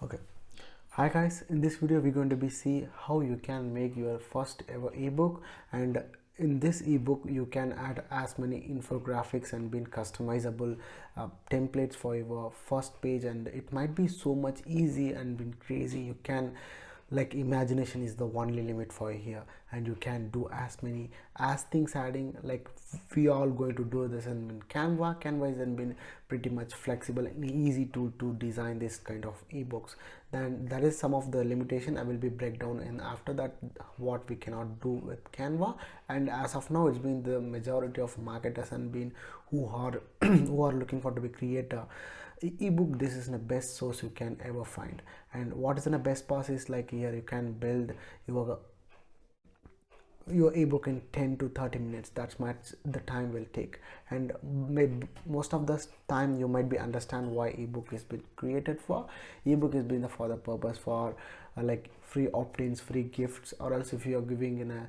Okay. Hi guys, in this video we're going to be see how you can make your first ever ebook, and in this ebook you can add as many infographics and being customizable templates for your first page, and it might be so much easy and been crazy. You can, like, imagination is the only limit for here, and you can do as many as things adding. Like, we all going to do this in canva has been pretty much flexible and easy to design this kind of ebooks. Then that is some of the limitation I will be break down, and after that what we cannot do with canva. And as of now, it's been the majority of marketers and been who are who are looking for to be creator ebook. This is the best source you can ever find. And what is in the best part is, like, here you can build your ebook in 10 to 30 minutes. That's much the time will take. And maybe most of the time you might be understand why ebook is been created for. Ebook is been for the purpose for like free opt-ins, free gifts, or else if you are giving in a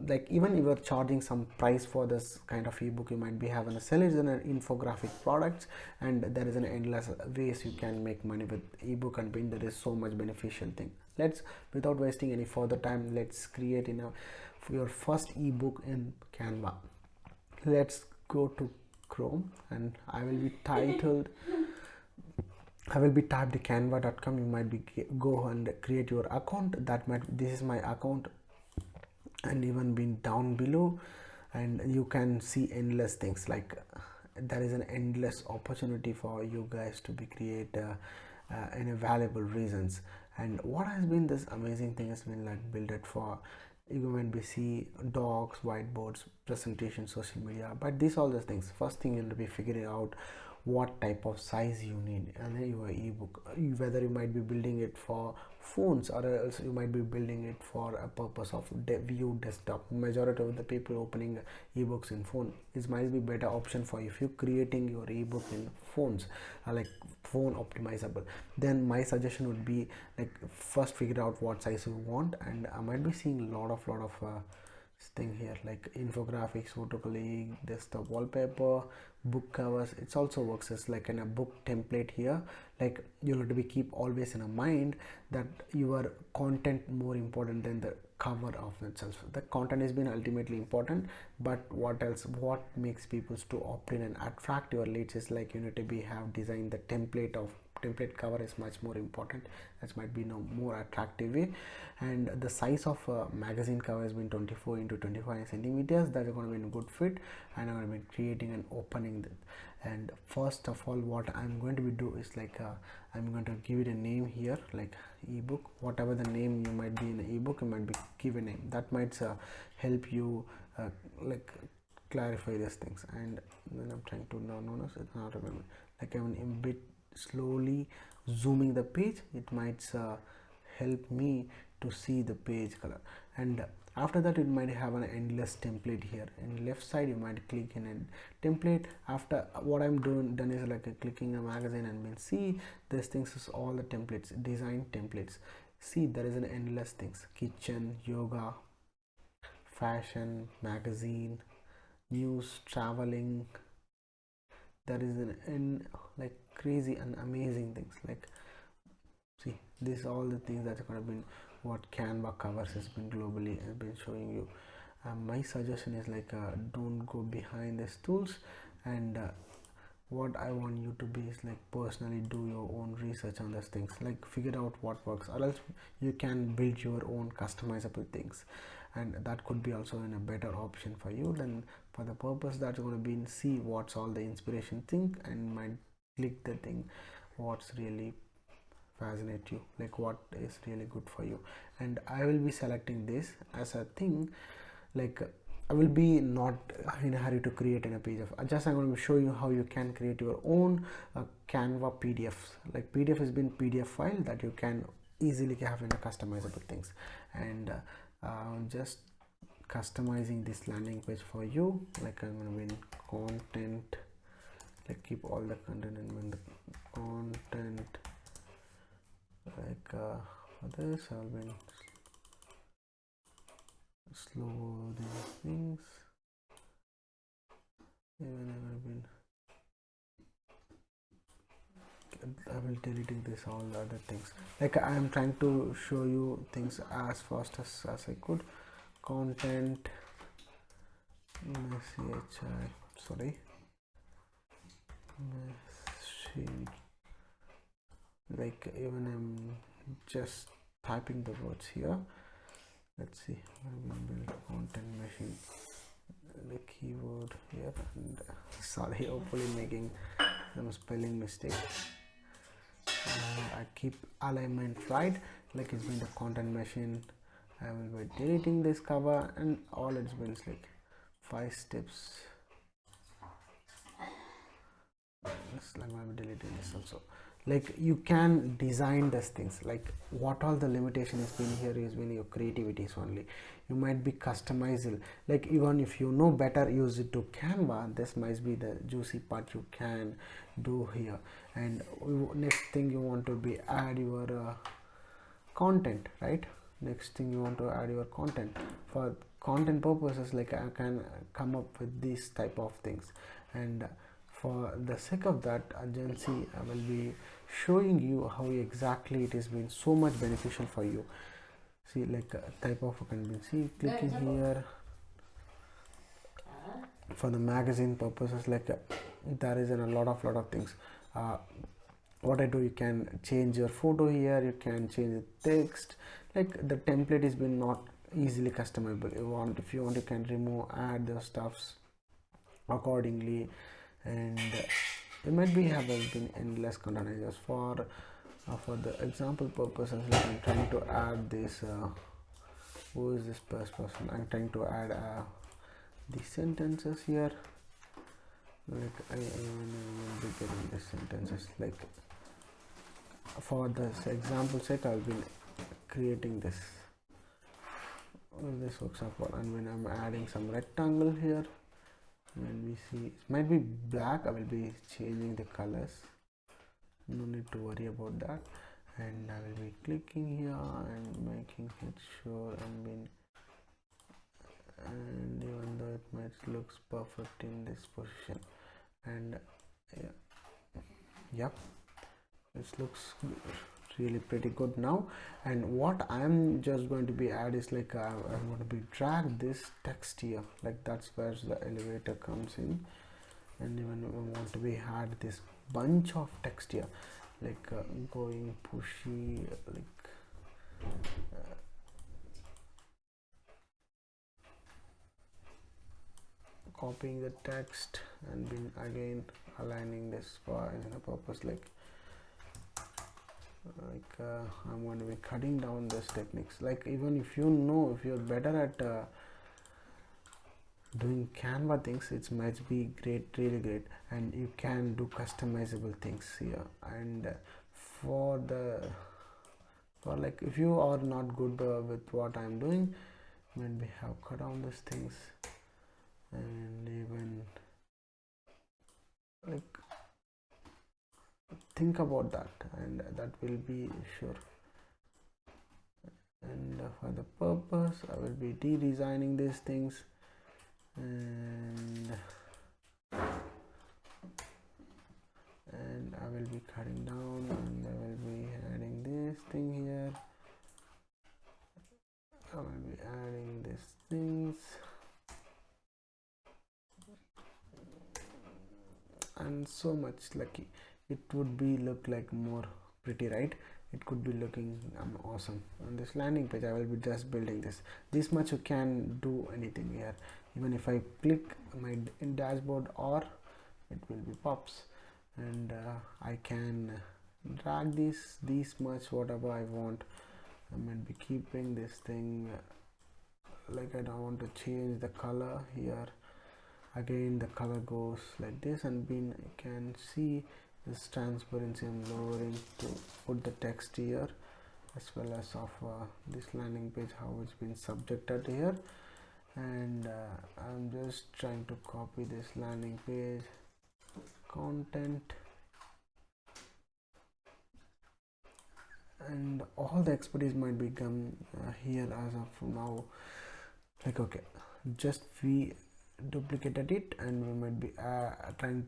like, even if you are charging some price for this kind of ebook, you might be having a sell it in an infographic products. And there is an endless ways you can make money with ebook, and being there is so much beneficial thing. Let's, without wasting any further time, let's create for your first ebook in Canva. Let's go to Chrome, and I will be typed canva.com. You might be go and create your account. This is my account, and even been down below, and you can see endless things. Like, there is an endless opportunity for you guys to be create in a valuable reasons. And what has been this amazing thing has been like build it for, you might be see docs, whiteboards, presentation, social media. But these all the things, first thing you need to be figuring out what type of size you need and then your ebook, whether you might be building it for phones, or else you might be building it for a purpose of view desktop. Majority of the people opening ebooks in phone, is might be better option for if you creating your ebook in phones, like phone optimizable. Then my suggestion would be, like, first figure out what size you want. And I might be seeing a lot of thing here, like infographics, photo click, desktop wallpaper, book covers. It also works as like in a book template here. Like, you have to be keep always in a mind that your content more important than the cover of itself. The content has been ultimately important, but what else, what makes people to opt in and attract your leads is, like, you need to be have designed the template cover is much more important. That might be no more attractive way. And the size of magazine cover has been 24 into 25 centimeters. That's going to be a good fit. And I'm going to be creating and opening that. And first of all, what I'm going to be do is, like, I'm going to give it a name here, like ebook. Whatever the name you might be in the ebook, you might be give a name that might help you like clarify these things. And then I'm trying to no it's not remember, like, I'm a bit slowly zooming the page. It might help me to see the page color. And after that, it might have an endless template here. In left side, you might click in a template. After what I'm done is, like, clicking a magazine, and we'll see these things is all the templates, design templates. See, there is an endless things: kitchen, yoga, fashion, magazine, news, traveling. There is an like crazy and amazing things. Like, see, this all the things that's going to be what Canva covers has been globally has been showing you. My suggestion is, like, don't go behind these tools. And what I want you to be is, like, personally do your own research on these things, like figure out what works, or else you can build your own customizable things. And that could be also in a better option for you. Then for the purpose, that's going to be in see what's all the inspiration thing, and might click the thing what's really fascinate you, like what is really good for you. And I will be selecting this as a thing. Like, I will be not in a hurry to create in a page of just, I'm going to show you how you can create your own Canva PDFs. Like, PDF has been PDF file that you can easily have in a customizable things. And just customizing this landing page for you. Like, I'm going to be in content, like keep all the content in the content. Like, for this I'll be slow these things. Even I've been I will deleting this all the other things. Like I am trying to show you things as fast as I could. Content message, sorry, machine. Like even I'm just typing the words here. Let's see, we will build content machine, the keyword here, and sorry, hopefully making some spelling mistake. I keep alignment right, like it's been the content machine. I will be deleting this cover, and all it's been like 5 steps. It's like I'm deleting this also. Like you can design these things, like what all the limitation has been here is when your creativity is only. You might be customizable, like even if you know better, use it to Canva. This might be the juicy part you can do here. And next thing you want to be add your content, right? Next thing you want to add your content. For content purposes, like I can come up with these type of things, and for the sake of that agency, I will be showing you how exactly it has been so much beneficial for you. See, like type of can be see clicking here for the magazine purposes, like there is a lot of things. What I do, you can change your photo here, you can change the text, like the template has been not easily customizable. If you want, you can remove, add the stuffs accordingly. And it might be have been endless containers for the example purposes. Like I'm trying to add this who is this first person. I'm trying to add the sentences here, like I will be getting the sentences. Like for this example sake, I've been creating this works out well. And when I'm adding some rectangle here, when we see it might be black, I will be changing the colors, no need to worry about that. And I will be clicking here and making it sure and even though it might looks perfect in this position, and yep, this looks really pretty good now. And what I'm just going to be add is like I'm going to be drag this text here, like that's where the elevator comes in. And even we want to be add this bunch of text here, like going pushy, like copying the text and been again aligning this for a purpose, like I'm going to be cutting down this techniques. Like even if you know, if you're better at doing Canva things, it might be great, really great. And you can do customizable things here. And for like if you are not good with what I'm doing, maybe have cut down these things, and even like think about that, and that will be sure. And for the purpose, I will be de-designing these things, and I will be cutting down, and I will be adding this thing here. I will be adding these things, and so much lucky it would be look like more pretty, right? It could be looking awesome. On this landing page, I will be just building this much. You can do anything here. Even if I click my dashboard, or it will be pops, and I can drag this much whatever I want. I might be keeping this thing like I don't want to change the color here. Again, the color goes like this, and you can see this transparency. I'm lowering to put the text here, as well as of this landing page, how it's been subjected here. And I'm just trying to copy this landing page content, and all the expertise might become here as of now. Like okay, just we duplicated it, and we might be trying